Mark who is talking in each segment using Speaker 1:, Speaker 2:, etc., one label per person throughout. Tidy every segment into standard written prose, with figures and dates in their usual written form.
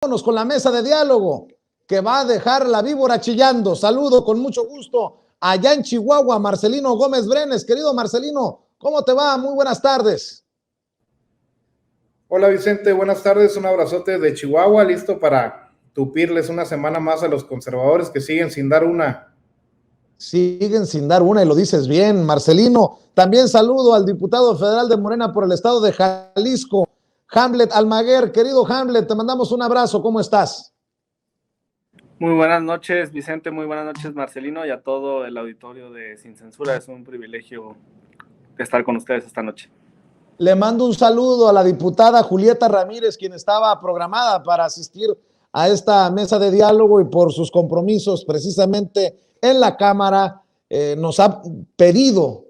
Speaker 1: vámonos con la mesa de diálogo que va a dejar la víbora chillando. Saludo con mucho gusto allá en Chihuahua, Marcelino Gómez Brenes. Querido Marcelino, ¿cómo te va? Muy buenas tardes.
Speaker 2: Hola Vicente, buenas tardes, un abrazote de Chihuahua, listo para tupirles una semana más a los conservadores que siguen sin dar una.
Speaker 1: Siguen sin dar una y lo dices bien, Marcelino. También saludo al diputado federal de Morena por el estado de Jalisco, Hamlet Almaguer. Querido Hamlet, te mandamos un abrazo, ¿cómo estás?
Speaker 3: Muy buenas noches, Vicente, muy buenas noches, Marcelino, y a todo el auditorio de Sin Censura. Es un privilegio estar con ustedes esta noche.
Speaker 1: Le mando un saludo a la diputada Julieta Ramírez, quien estaba programada para asistir a esta mesa de diálogo y por sus compromisos precisamente en la Cámara nos ha pedido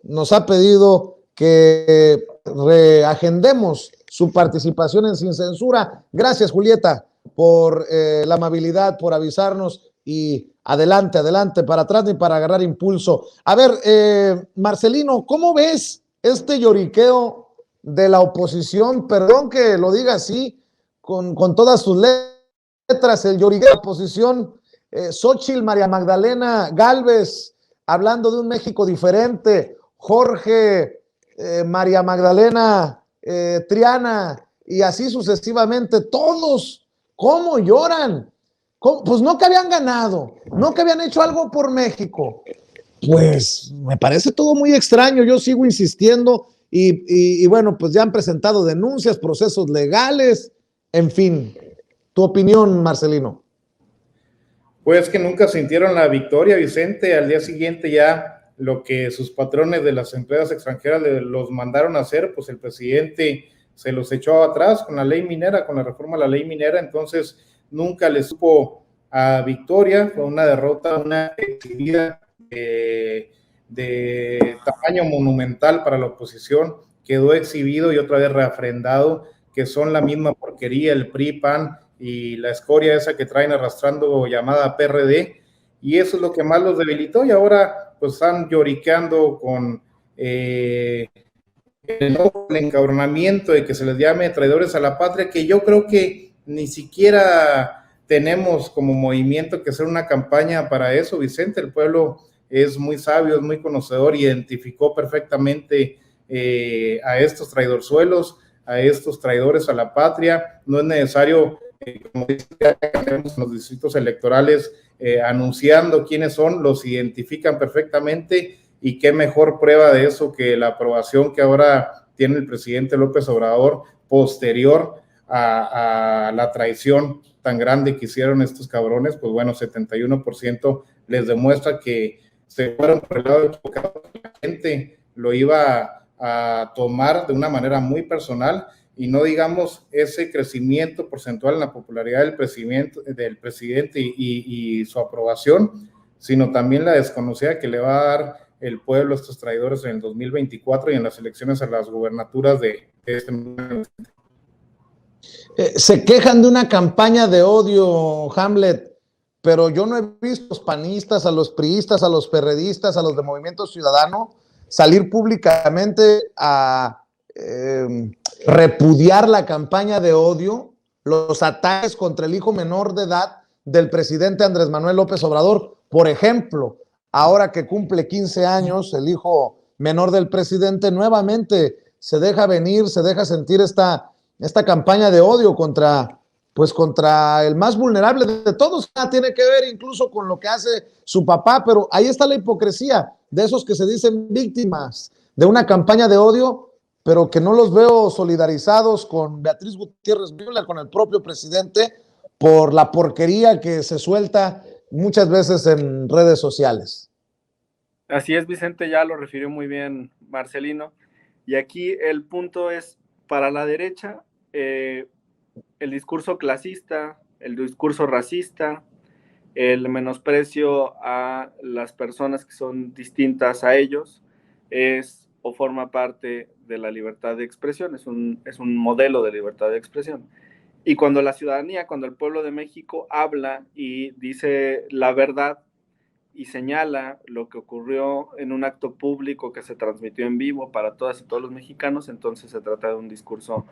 Speaker 1: que reagendemos su participación en Sin Censura. Gracias, Julieta, por la amabilidad, por avisarnos y adelante, para atrás ni para agarrar impulso. A ver, Marcelino, ¿cómo ves este lloriqueo de la oposición? Perdón que lo diga así, con todas sus letras, el lloriqueo de la oposición, Xóchitl, María Magdalena Gálvez, hablando de un México diferente, Jorge, María Magdalena, Triana, y así sucesivamente, todos, ¿cómo lloran? ¿Cómo? Pues no que habían ganado, no que habían hecho algo por México. Pues me parece todo muy extraño, yo sigo insistiendo y bueno, pues ya han presentado denuncias, procesos legales, en fin. ¿Tu opinión, Marcelino?
Speaker 2: Pues que nunca sintieron la victoria, Vicente. Al día siguiente ya lo que sus patrones de las empresas extranjeras los mandaron a hacer, pues el presidente se los echó atrás con la ley minera, con la reforma a la ley minera. Entonces nunca les supo a victoria, fue una derrota, una exhibida de tamaño monumental para la oposición. Quedó exhibido y otra vez reafrendado que son la misma porquería, el PRI, PAN y la escoria esa que traen arrastrando llamada PRD, y eso es lo que más los debilitó, y ahora pues están lloriqueando con el encabronamiento de que se les llame traidores a la patria, que yo creo que ni siquiera tenemos como movimiento que hacer una campaña para eso, Vicente. El pueblo es muy sabio, es muy conocedor, identificó perfectamente a estos traidorzuelos, a estos traidores a la patria. No es necesario, como dicen en los distritos electorales, anunciando quiénes son, los identifican perfectamente, y qué mejor prueba de eso que la aprobación que ahora tiene el presidente López Obrador posterior a la traición tan grande que hicieron estos cabrones. Pues bueno, 71% les demuestra que se fueron por el lado equivocado, la gente lo iba a tomar de una manera muy personal, y no digamos ese crecimiento porcentual en la popularidad del presidente y su aprobación, sino también la desconocida que le va a dar el pueblo a estos traidores en el 2024 y en las elecciones a las gubernaturas de este momento.
Speaker 1: Se quejan de una campaña de odio, Hamlet, pero yo no he visto a los panistas, a los priistas, a los perredistas, a los de Movimiento Ciudadano salir públicamente a repudiar la campaña de odio, los ataques contra el hijo menor de edad del presidente Andrés Manuel López Obrador. Por ejemplo, ahora que cumple 15 años, el hijo menor del presidente nuevamente se deja venir, se deja sentir esta campaña de odio contra el más vulnerable de todos. Tiene que ver incluso con lo que hace su papá, pero ahí está la hipocresía de esos que se dicen víctimas de una campaña de odio, pero que no los veo solidarizados con Beatriz Gutiérrez Müller, con el propio presidente, por la porquería que se suelta muchas veces en redes sociales.
Speaker 3: Así es, Vicente, ya lo refirió muy bien Marcelino, y aquí el punto es, para la derecha, el discurso clasista, el discurso racista, el menosprecio a las personas que son distintas a ellos, es o forma parte de la libertad de expresión, es un modelo de libertad de expresión. Y cuando la ciudadanía, cuando el pueblo de México habla y dice la verdad y señala lo que ocurrió en un acto público que se transmitió en vivo para todas y todos los mexicanos, entonces se trata de un discurso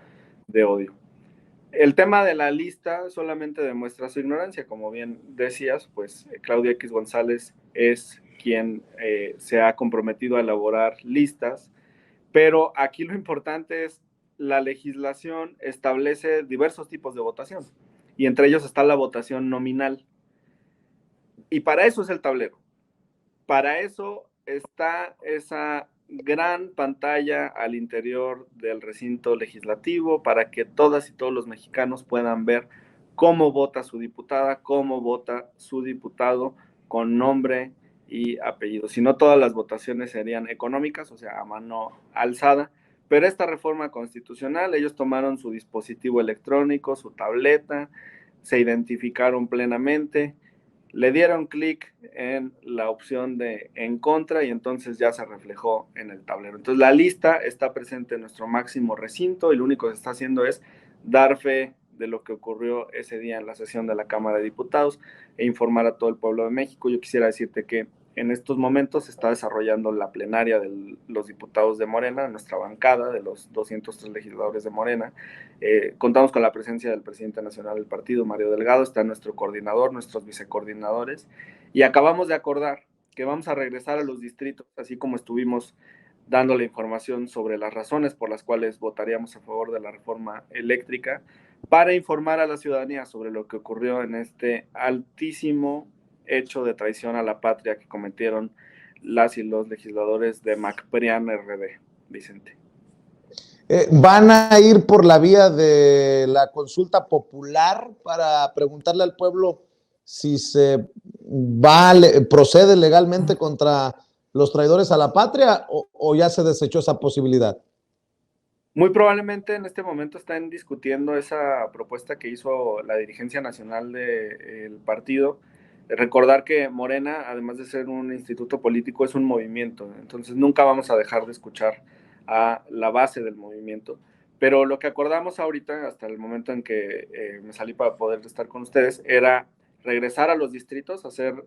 Speaker 3: de odio. El tema de la lista solamente demuestra su ignorancia, como bien decías, pues Claudia X González es quien se ha comprometido a elaborar listas, pero aquí lo importante es la legislación establece diversos tipos de votación y entre ellos está la votación nominal y para eso es el tablero, para eso está esa gran pantalla al interior del recinto legislativo para que todas y todos los mexicanos puedan ver cómo vota su diputada, cómo vota su diputado con nombre y apellido. Si no, todas las votaciones serían económicas, o sea, a mano alzada, pero esta reforma constitucional, ellos tomaron su dispositivo electrónico, su tableta, se identificaron plenamente, le dieron clic en la opción de en contra y entonces ya se reflejó en el tablero. Entonces la lista está presente en nuestro máximo recinto y lo único que se está haciendo es dar fe de lo que ocurrió ese día en la sesión de la Cámara de Diputados e informar a todo el pueblo de México. Yo quisiera decirte que en estos momentos se está desarrollando la plenaria de los diputados de Morena, nuestra bancada de los 203 legisladores de Morena. Contamos con la presencia del presidente nacional del partido, Mario Delgado, está nuestro coordinador, nuestros vicecoordinadores, y acabamos de acordar que vamos a regresar a los distritos, así como estuvimos dando la información sobre las razones por las cuales votaríamos a favor de la reforma eléctrica, para informar a la ciudadanía sobre lo que ocurrió en este altísimo hecho de traición a la patria que cometieron las y los legisladores de MacPrian RD, Vicente.
Speaker 1: ¿Van a ir por la vía de la consulta popular para preguntarle al pueblo si se procede legalmente contra los traidores a la patria o ya se desechó esa posibilidad?
Speaker 3: Muy probablemente en este momento están discutiendo esa propuesta que hizo la dirigencia nacional del partido. Recordar que Morena, además de ser un instituto político, es un movimiento, entonces nunca vamos a dejar de escuchar a la base del movimiento. Pero lo que acordamos ahorita, hasta el momento en que me salí para poder estar con ustedes, era regresar a los distritos, hacer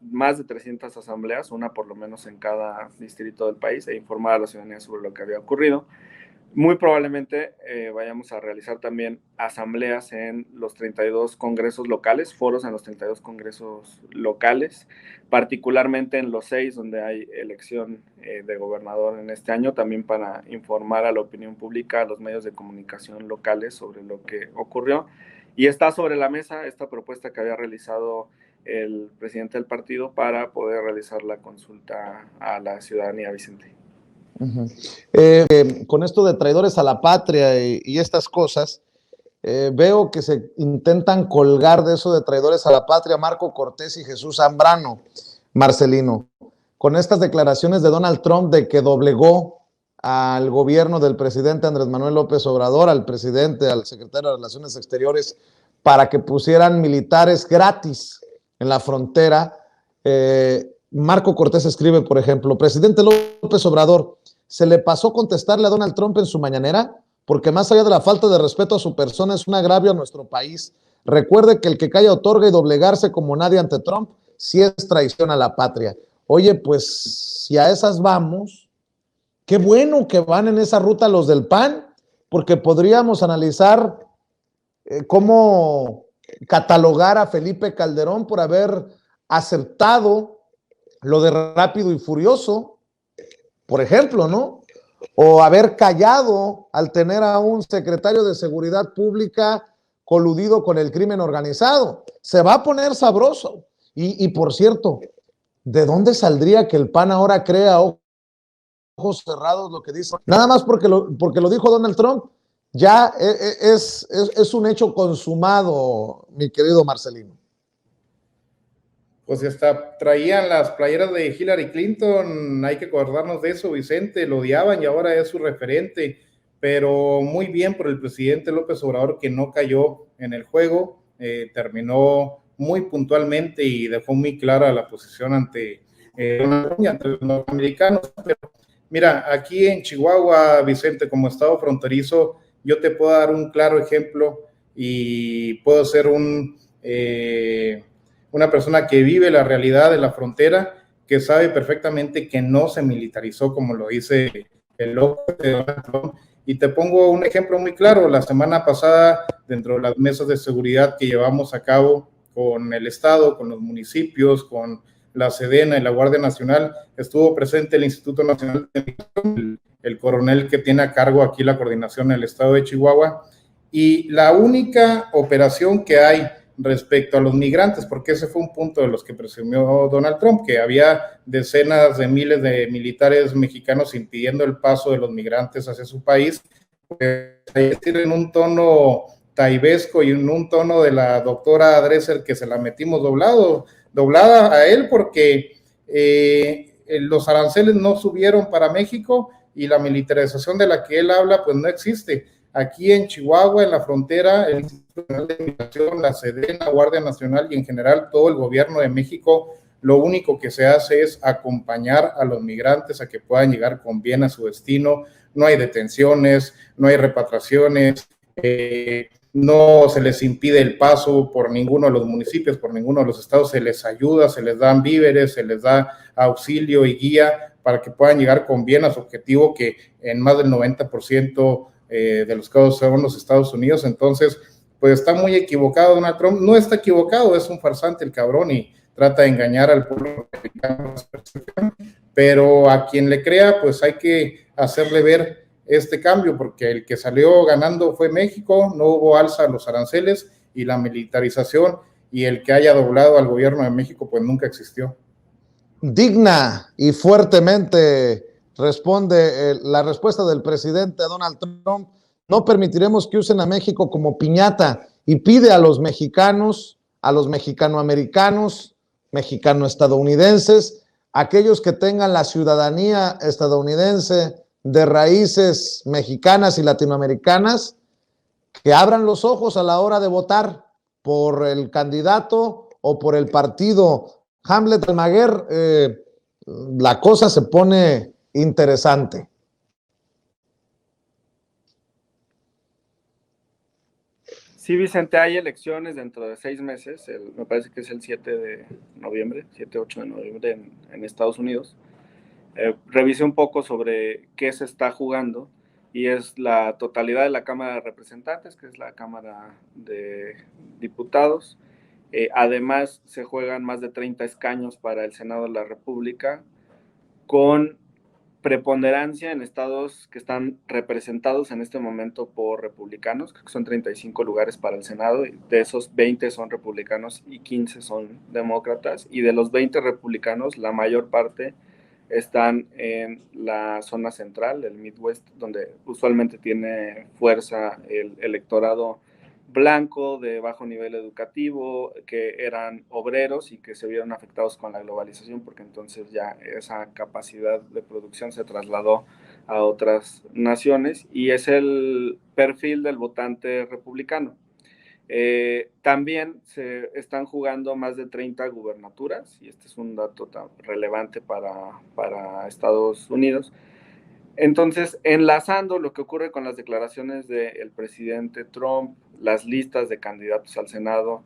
Speaker 3: más de 300 asambleas, una por lo menos en cada distrito del país, e informar a la ciudadanía sobre lo que había ocurrido. Muy probablemente vayamos a realizar también asambleas en los 32 congresos locales, foros en los 32 congresos locales, particularmente en los 6 donde hay elección de gobernador en este año, también para informar a la opinión pública, a los medios de comunicación locales sobre lo que ocurrió. Y está sobre la mesa esta propuesta que había realizado el presidente del partido para poder realizar la consulta a la ciudadanía, Vicente.
Speaker 1: Con esto de traidores a la patria y estas cosas, veo que se intentan colgar de eso de traidores a la patria Marco Cortés y Jesús Zambrano, Marcelino, con estas declaraciones de Donald Trump de que doblegó al gobierno del presidente Andrés Manuel López Obrador, al presidente, al secretario de Relaciones Exteriores, para que pusieran militares gratis en la frontera. Marco Cortés escribe, por ejemplo, presidente López Obrador, ¿se le pasó contestarle a Donald Trump en su mañanera? Porque más allá de la falta de respeto a su persona, es un agravio a nuestro país. Recuerde que el que calla otorga y doblegarse como nadie ante Trump, sí es traición a la patria. Oye, pues si a esas vamos, qué bueno que van en esa ruta los del PAN, porque podríamos analizar cómo catalogar a Felipe Calderón por haber aceptado lo de Rápido y Furioso, por ejemplo, ¿no? O haber callado al tener a un secretario de Seguridad Pública coludido con el crimen organizado. Se va a poner sabroso. Y por cierto, ¿de dónde saldría que el PAN ahora crea ojos cerrados lo que dice? Nada más porque lo dijo Donald Trump, ya es un hecho consumado, mi querido Marcelino.
Speaker 2: Pues hasta traían las playeras de Hillary Clinton, hay que acordarnos de eso, Vicente, lo odiaban y ahora es su referente, pero muy bien por el presidente López Obrador que no cayó en el juego, terminó muy puntualmente y dejó muy clara la posición ante los norteamericanos. Pero mira, aquí en Chihuahua, Vicente, como estado fronterizo, yo te puedo dar un claro ejemplo y puedo ser una persona que vive la realidad de la frontera, que sabe perfectamente que no se militarizó como lo dice el loco de Donald Trump Y te pongo un ejemplo muy claro. La semana pasada, dentro de las mesas de seguridad que llevamos a cabo con el Estado, con los municipios, con la Sedena y la Guardia Nacional, estuvo presente el Instituto Nacional de Migración, el coronel que tiene a cargo aquí la coordinación en el Estado de Chihuahua, y la única operación que hay respecto a los migrantes, porque ese fue un punto de los que presumió Donald Trump, que había decenas de miles de militares mexicanos impidiendo el paso de los migrantes hacia su país, pues, decir, en un tono taibesco y en un tono de la doctora Dresser, que se la metimos doblada a él, porque los aranceles no subieron para México y la militarización de la que él habla pues no existe. Aquí en Chihuahua, en la frontera, el Instituto Nacional de Migración, la Sedena, Guardia Nacional y en general todo el gobierno de México, lo único que se hace es acompañar a los migrantes a que puedan llegar con bien a su destino. No hay detenciones, no hay repatriaciones, no se les impide el paso por ninguno de los municipios, por ninguno de los estados, se les ayuda, se les dan víveres, se les da auxilio y guía para que puedan llegar con bien a su objetivo, que en más del 90% de los casos son los Estados Unidos. Entonces, pues está muy equivocado Donald Trump. No está equivocado, es un farsante el cabrón y trata de engañar al pueblo americano, pero a quien le crea, pues hay que hacerle ver este cambio, porque el que salió ganando fue México, no hubo alza a los aranceles y la militarización, y el que haya doblado al gobierno de México, pues nunca existió.
Speaker 1: Digna y fuertemente responde la respuesta del presidente Donald Trump. No permitiremos que usen a México como piñata, y pide a los mexicanos, a los mexicanoamericanos, mexicano-estadounidenses, aquellos que tengan la ciudadanía estadounidense de raíces mexicanas y latinoamericanas, que abran los ojos a la hora de votar por el candidato o por el partido. Hamlet Almaguer, la cosa se pone interesante.
Speaker 3: Sí, Vicente, hay elecciones dentro de 6 meses, me parece que es el 7 de noviembre, 7-8 de noviembre en Estados Unidos. Revisé un poco sobre qué se está jugando y es la totalidad de la Cámara de Representantes, que es la Cámara de Diputados. Además, se juegan más de 30 escaños para el Senado de la República, con preponderancia en estados que están representados en este momento por republicanos, que son 35 lugares para el Senado, y de esos 20 son republicanos y 15 son demócratas, y de los 20 republicanos, la mayor parte están en la zona central, el Midwest, donde usualmente tiene fuerza el electorado blanco de bajo nivel educativo, que eran obreros y que se vieron afectados con la globalización, porque entonces ya esa capacidad de producción se trasladó a otras naciones, y es el perfil del votante republicano. También se están jugando más de 30 gubernaturas, y este es un dato tan relevante para Estados Unidos. Entonces, enlazando lo que ocurre con las declaraciones del presidente Trump, las listas de candidatos al Senado,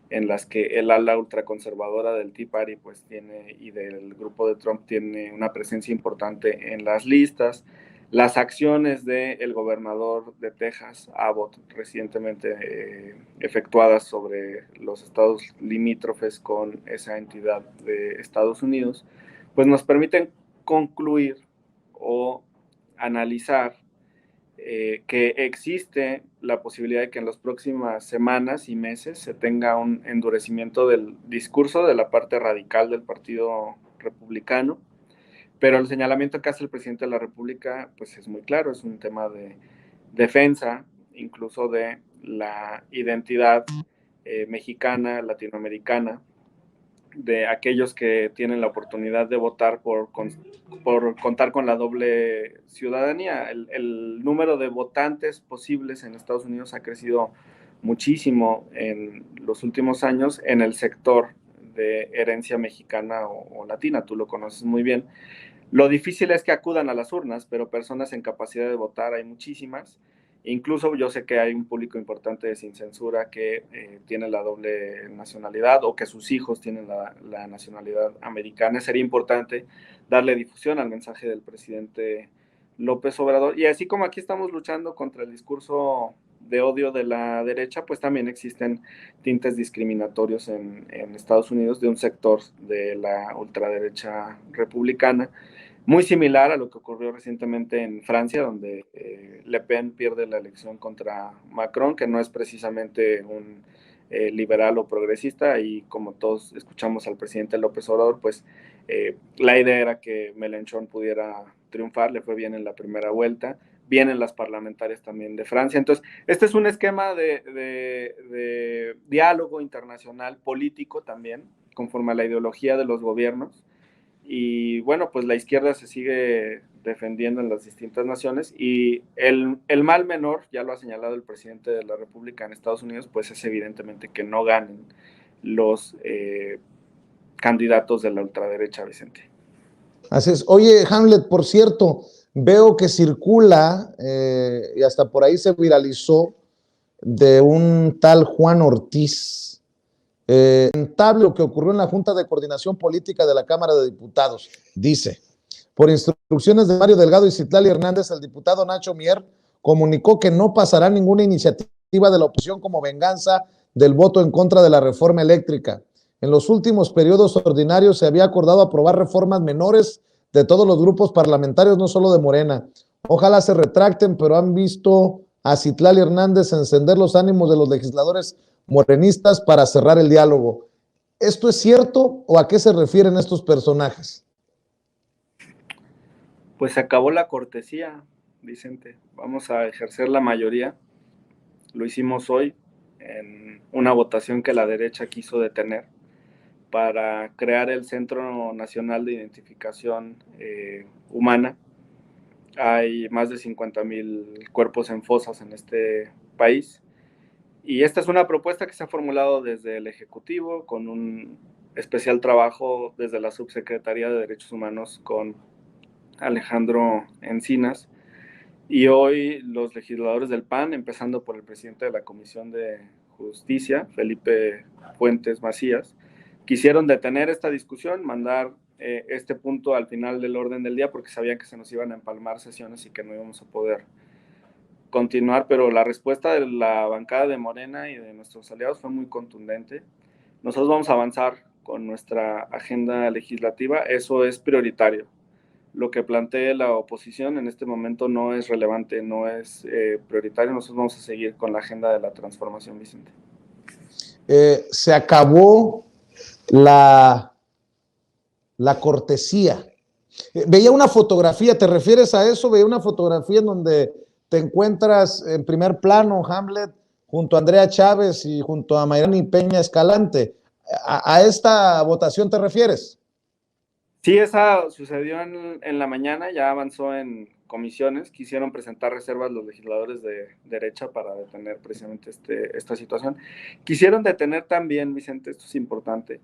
Speaker 3: en las que el ala ultraconservadora del Tea Party pues tiene, y del grupo de Trump tiene una presencia importante en las listas, las acciones del gobernador de Texas, Abbott, recientemente efectuadas sobre los estados limítrofes con esa entidad de Estados Unidos, pues nos permiten concluir o analizar que existe la posibilidad de que en las próximas semanas y meses se tenga un endurecimiento del discurso de la parte radical del Partido Republicano, pero el señalamiento que hace el presidente de la República pues es muy claro, es un tema de defensa incluso de la identidad mexicana, latinoamericana, de aquellos que tienen la oportunidad de votar por contar con la doble ciudadanía. El número de votantes posibles en Estados Unidos ha crecido muchísimo en los últimos años en el sector de herencia mexicana o latina, tú lo conoces muy bien. Lo difícil es que acudan a las urnas, pero personas en capacidad de votar hay muchísimas. Incluso yo sé que hay un público importante de Sin Censura que tiene la doble nacionalidad, o que sus hijos tienen la nacionalidad americana. Sería importante darle difusión al mensaje del presidente López Obrador. Y así como aquí estamos luchando contra el discurso de odio de la derecha, pues también existen tintes discriminatorios en Estados Unidos de un sector de la ultraderecha republicana, muy similar a lo que ocurrió recientemente en Francia, donde Le Pen pierde la elección contra Macron, que no es precisamente un liberal o progresista, y como todos escuchamos al presidente López Obrador, pues la idea era que Mélenchon pudiera triunfar, le fue bien en la primera vuelta, bien en las parlamentarias también de Francia. Entonces, este es un esquema de diálogo internacional político también, conforme a la ideología de los gobiernos. Y bueno, pues la izquierda se sigue defendiendo en las distintas naciones y el mal menor, ya lo ha señalado el presidente de la República en Estados Unidos, pues es evidentemente que no ganen los candidatos de la ultraderecha, Vicente.
Speaker 1: Así es. Oye, Hamlet, por cierto, veo que circula y hasta por ahí se viralizó de un tal Juan Ortiz. Lamentable lo que ocurrió en la Junta de Coordinación Política de la Cámara de Diputados. Dice, por instrucciones de Mario Delgado y Citlali Hernández, el diputado Nacho Mier comunicó que no pasará ninguna iniciativa de la oposición como venganza del voto en contra de la reforma eléctrica. En los últimos periodos ordinarios se había acordado aprobar reformas menores de todos los grupos parlamentarios, no solo de Morena. Ojalá se retracten, pero han visto a Citlali Hernández encender los ánimos de los legisladores morenistas para cerrar el diálogo. ¿Esto es cierto o a qué se refieren estos personajes?
Speaker 3: Pues se acabó la cortesía, Vicente. Vamos a ejercer la mayoría. Lo hicimos hoy en una votación que la derecha quiso detener para crear el Centro Nacional de Identificación Humana. Hay más de 50,000 cuerpos en fosas en este país. Y esta es una propuesta que se ha formulado desde el Ejecutivo, con un especial trabajo desde la Subsecretaría de Derechos Humanos con Alejandro Encinas. Y hoy los legisladores del PAN, empezando por el presidente de la Comisión de Justicia, Felipe Fuentes Macías, quisieron detener esta discusión, mandar este punto al final del orden del día porque sabían que se nos iban a empalmar sesiones y que no íbamos a poder continuar, pero la respuesta de la bancada de Morena y de nuestros aliados fue muy contundente. Nosotros vamos a avanzar con nuestra agenda legislativa, eso es prioritario. Lo que plantee la oposición en este momento no es relevante, no es prioritario. Nosotros vamos a seguir con la agenda de la transformación, Vicente.
Speaker 1: Se acabó la cortesía. Veía una fotografía, ¿te refieres a eso? Veía una fotografía en donde te encuentras en primer plano, Hamlet, junto a Andrea Chávez y junto a Mayrani Peña Escalante. ¿A esta votación te refieres?
Speaker 3: Sí, esa sucedió en la mañana, ya avanzó en comisiones, quisieron presentar reservas los legisladores de derecha para detener precisamente esta situación. Quisieron detener también, Vicente, esto es importante,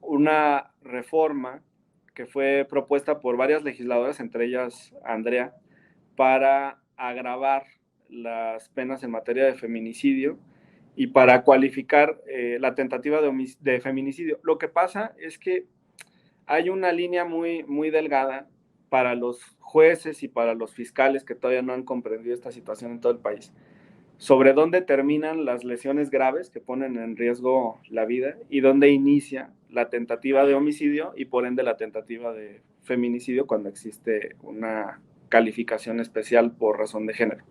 Speaker 3: una reforma que fue propuesta por varias legisladoras, entre ellas Andrea, para agravar las penas en materia de feminicidio y para cualificar la tentativa de feminicidio. Lo que pasa es que hay una línea muy, muy delgada para los jueces y para los fiscales que todavía no han comprendido esta situación en todo el país, sobre dónde terminan las lesiones graves que ponen en riesgo la vida y dónde inicia la tentativa de homicidio y por ende la tentativa de feminicidio cuando existe una calificación especial por razón de género.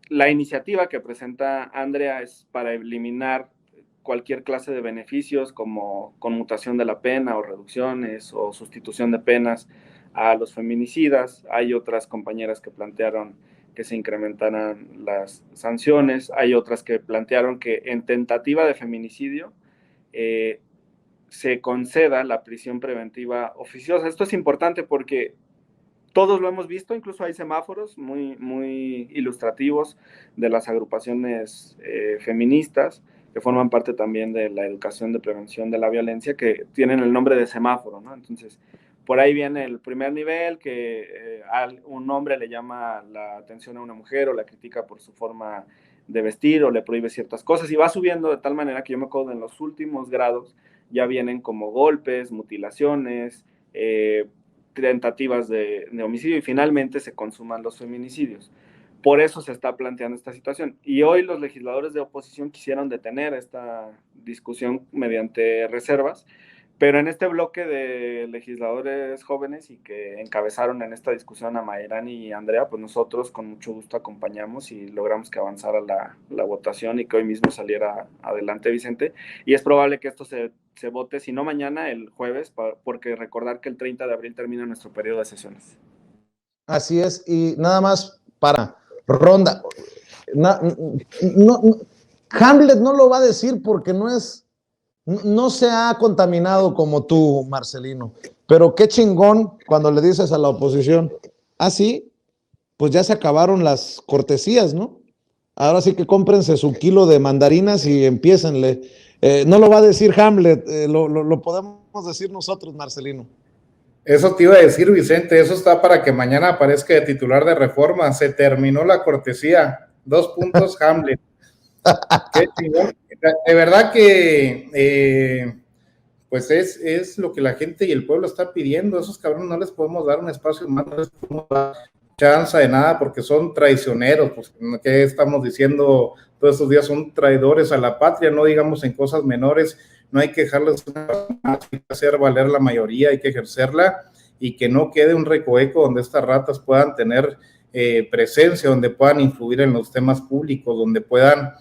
Speaker 3: La iniciativa que presenta Andrea es para eliminar cualquier clase de beneficios como conmutación de la pena o reducciones o sustitución de penas a los feminicidas. Hay otras compañeras que plantearon que se incrementaran las sanciones. Hay otras que plantearon que en tentativa de feminicidio se conceda la prisión preventiva oficiosa. Esto es importante porque todos lo hemos visto, incluso hay semáforos muy, muy ilustrativos de las agrupaciones feministas que forman parte también de la educación de prevención de la violencia, que tienen el nombre de semáforo, ¿no? Entonces, por ahí viene el primer nivel, que un hombre le llama la atención a una mujer o la critica por su forma de vestir o le prohíbe ciertas cosas, y va subiendo de tal manera que yo me acuerdo en los últimos grados ya vienen como golpes, mutilaciones, tentativas de homicidio y finalmente se consuman los feminicidios. Por eso se está planteando esta situación. Y hoy los legisladores de oposición quisieron detener esta discusión mediante reservas, pero en este bloque de legisladores jóvenes y que encabezaron en esta discusión a Mayrani y Andrea, pues nosotros con mucho gusto acompañamos y logramos que avanzara la votación y que hoy mismo saliera adelante, Vicente. Y es probable que esto se vote, si no mañana, el jueves, porque recordar que el 30 de abril termina nuestro periodo de sesiones.
Speaker 1: Así es, y nada más para ronda. Hamlet no lo va a decir porque no se ha contaminado como tú, Marcelino, pero qué chingón cuando le dices a la oposición, sí, pues ya se acabaron las cortesías, ¿no? Ahora sí que cómprense su kilo de mandarinas y empiécenle. No lo va a decir Hamlet, lo podemos decir nosotros, Marcelino.
Speaker 2: Eso te iba a decir, Vicente, eso está para que mañana aparezca de titular de Reforma. Se terminó la cortesía. 2 puntos, Hamlet. Qué chingón. De verdad que pues es lo que la gente y el pueblo está pidiendo. Esos cabrones no les podemos dar un espacio más, no les podemos dar chance de nada porque son traicioneros. Pues, ¿qué estamos diciendo todos estos días? Son traidores a la patria, no digamos en cosas menores. No hay que dejarles hay que hacer valer la mayoría, hay que ejercerla y que no quede un recoeco donde estas ratas puedan tener presencia, donde puedan influir en los temas públicos, donde puedan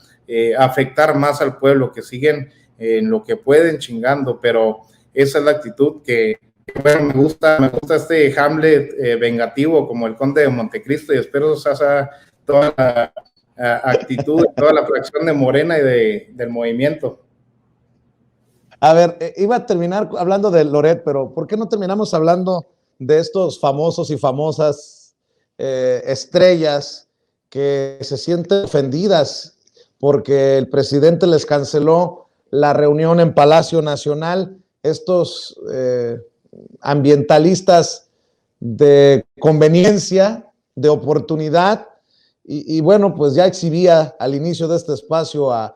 Speaker 2: afectar más al pueblo, que siguen en lo que pueden chingando, pero esa es la actitud que bueno, me gusta este Hamlet vengativo como el conde de Montecristo y espero esa toda la actitud, toda la fracción de Morena y del movimiento.
Speaker 1: A ver, iba a terminar hablando de Loret, pero ¿por qué no terminamos hablando de estos famosos y famosas estrellas que se sienten ofendidas porque el presidente les canceló la reunión en Palacio Nacional? Estos ambientalistas de conveniencia, de oportunidad, y bueno, pues ya exhibía al inicio de este espacio a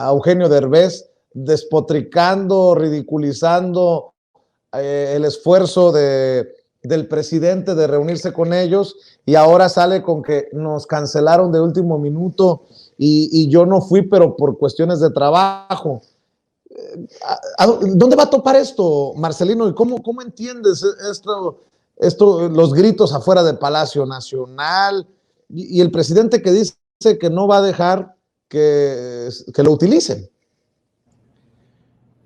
Speaker 1: Eugenio Derbez despotricando, ridiculizando el esfuerzo del presidente de reunirse con ellos, y ahora sale con que nos cancelaron de último minuto y yo no fui, pero por cuestiones de trabajo. ¿Dónde va a topar esto, Marcelino? ¿Y cómo entiendes esto, los gritos afuera del Palacio Nacional y el presidente que dice que no va a dejar que lo utilicen?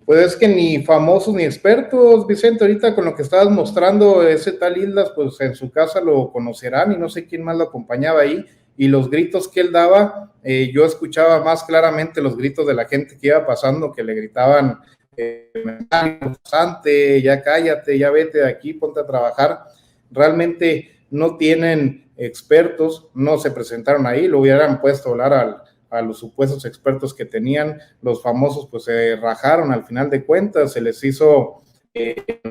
Speaker 2: Pues es que ni famosos ni expertos, Vicente, ahorita con lo que estabas mostrando, ese tal Islas, pues en su casa lo conocerán y no sé quién más lo acompañaba ahí, y los gritos que él daba, yo escuchaba más claramente los gritos de la gente que iba pasando, que le gritaban, ya cállate, ya vete de aquí, ponte a trabajar. Realmente no tienen expertos, no se presentaron ahí, lo hubieran puesto a hablar a los supuestos expertos que tenían. Los famosos pues se rajaron al final de cuentas, se les hizo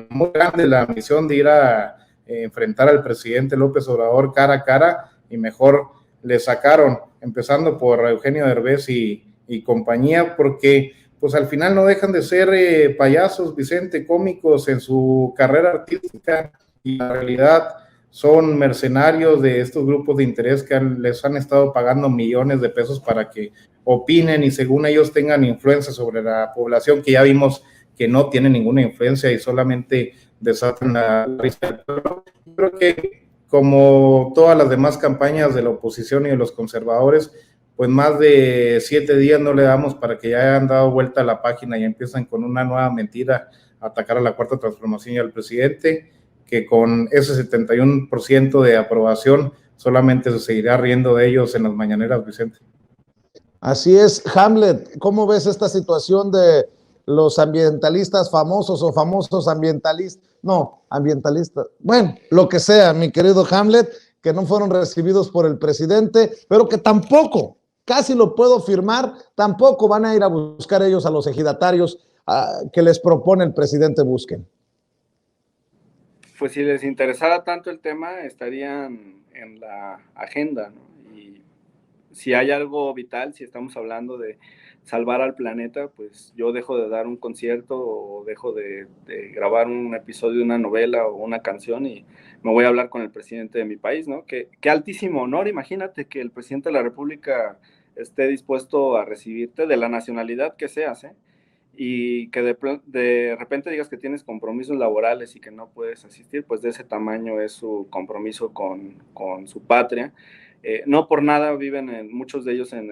Speaker 2: muy grande la misión de ir a enfrentar al presidente López Obrador cara a cara y mejor le sacaron, empezando por Eugenio Derbez y compañía, porque pues al final no dejan de ser payasos, Vicente, cómicos en su carrera artística, y la realidad son mercenarios de estos grupos de interés que les han estado pagando millones de pesos para que opinen y según ellos tengan influencia sobre la población, que ya vimos que no tiene ninguna influencia y solamente desatan la risa del pueblo. Creo que como todas las demás campañas de la oposición y de los conservadores, pues más de 7 días no le damos para que ya hayan dado vuelta a la página y empiezan con una nueva mentira a atacar a la Cuarta Transformación y al presidente, que con ese 71% de aprobación solamente se seguirá riendo de ellos en las mañaneras, Vicente.
Speaker 1: Así es, Hamlet, ¿cómo ves esta situación de los ambientalistas famosos o famosos ambientalistas? No, ambientalistas, bueno, lo que sea, mi querido Hamlet, que no fueron recibidos por el presidente, pero que tampoco, casi lo puedo firmar, tampoco van a ir a buscar ellos a los ejidatarios que les propone el presidente busquen.
Speaker 3: Pues si les interesara tanto el tema, estarían en la agenda, ¿no? Y si hay algo vital, si estamos hablando de salvar al planeta, pues yo dejo de dar un concierto o dejo de grabar un episodio de una novela o una canción y me voy a hablar con el presidente de mi país, ¿no? Qué altísimo honor, imagínate que el presidente de la República esté dispuesto a recibirte de la nacionalidad que seas, ¿eh? Y que de repente digas que tienes compromisos laborales y que no puedes asistir, pues de ese tamaño es su compromiso con su patria. No por nada viven muchos de ellos en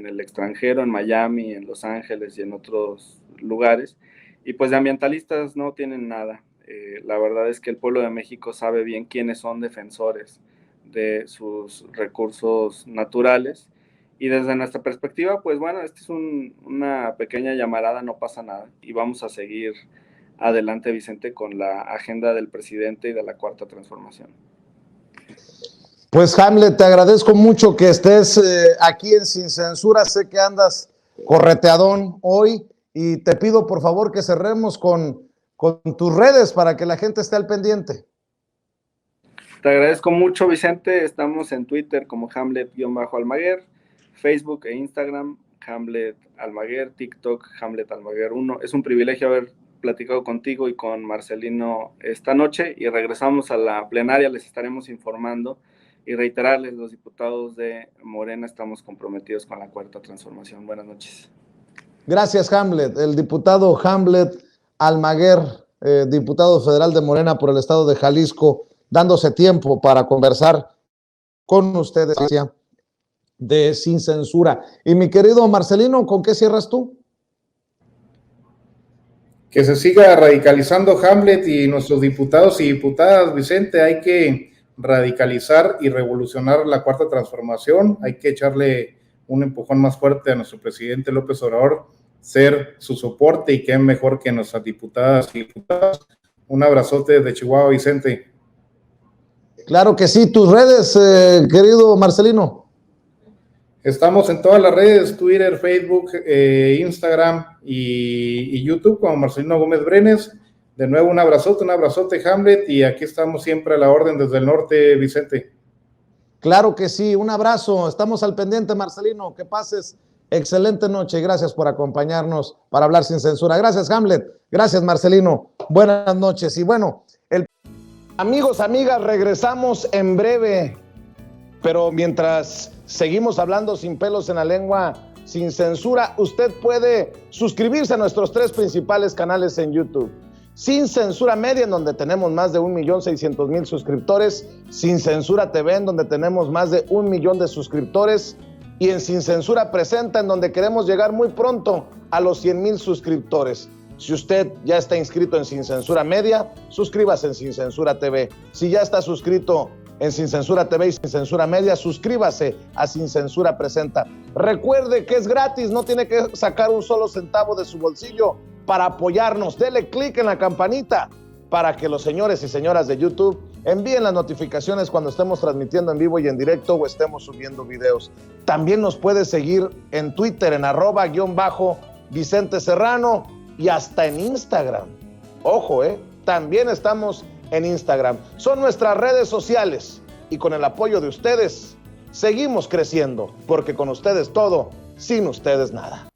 Speaker 3: el extranjero, en Miami, en Los Ángeles y en otros lugares, y pues de ambientalistas no tienen nada. La verdad es que el pueblo de México sabe bien quiénes son defensores de sus recursos naturales, y desde nuestra perspectiva, pues bueno, esta es una pequeña llamarada, no pasa nada, y vamos a seguir adelante, Vicente, con la agenda del presidente y de la Cuarta Transformación.
Speaker 1: Pues Hamlet, te agradezco mucho que estés aquí en Sin Censura. Sé que andas correteadón hoy y te pido por favor que cerremos con tus redes para que la gente esté al pendiente.
Speaker 3: Te agradezco mucho, Vicente. Estamos en Twitter como Hamlet-Almaguer, Facebook e Instagram Hamlet Almaguer, TikTok Hamlet Almaguer 1. Es un privilegio haber platicado contigo y con Marcelino esta noche, y regresamos a la plenaria, les estaremos informando. Y reiterarles, los diputados de Morena estamos comprometidos con la Cuarta Transformación. Buenas noches.
Speaker 1: Gracias, Hamlet. El diputado Hamlet Almaguer, diputado federal de Morena por el estado de Jalisco, dándose tiempo para conversar con ustedes de Sin Censura. Y mi querido Marcelino, ¿con qué cierras tú?
Speaker 2: Que se siga radicalizando Hamlet y nuestros diputados y diputadas, Vicente. Hay que radicalizar y revolucionar la Cuarta Transformación. Hay que echarle un empujón más fuerte a nuestro presidente López Obrador, ser su soporte, y qué mejor que nuestras diputadas y diputados. Un abrazote desde Chihuahua, Vicente.
Speaker 1: Claro que sí. Tus redes, querido Marcelino.
Speaker 2: Estamos en todas las redes, Twitter, Facebook, Instagram y YouTube como Marcelino Gómez Brenes. De nuevo, un abrazote, Hamlet, y aquí estamos siempre a la orden desde el norte, Vicente.
Speaker 1: Claro que sí, un abrazo, estamos al pendiente, Marcelino, que pases excelente noche y gracias por acompañarnos para hablar sin censura. Gracias, Hamlet, gracias, Marcelino, buenas noches. Y bueno, amigos, amigas, regresamos en breve, pero mientras seguimos hablando sin pelos en la lengua, sin censura, usted puede suscribirse a nuestros 3 principales canales en YouTube. Sin Censura Media, en donde tenemos más de 1.600.000 suscriptores, Sin Censura TV, en donde tenemos más de 1 millón de suscriptores, y en Sin Censura Presenta, en donde queremos llegar muy pronto a los 100,000 suscriptores. Si usted ya está inscrito en Sin Censura Media, suscríbase en Sin Censura TV. Si ya está suscrito en Sin Censura TV y Sin Censura Media, suscríbase a Sin Censura Presenta. Recuerde que es gratis, no tiene que sacar un solo centavo de su bolsillo para apoyarnos. Dele clic en la campanita para que los señores y señoras de YouTube envíen las notificaciones cuando estemos transmitiendo en vivo y en directo o estemos subiendo videos. También nos puede seguir en Twitter en @Vicente Serrano y hasta en Instagram. Ojo, también estamos en Instagram. Son nuestras redes sociales y con el apoyo de ustedes seguimos creciendo, porque con ustedes todo, sin ustedes nada.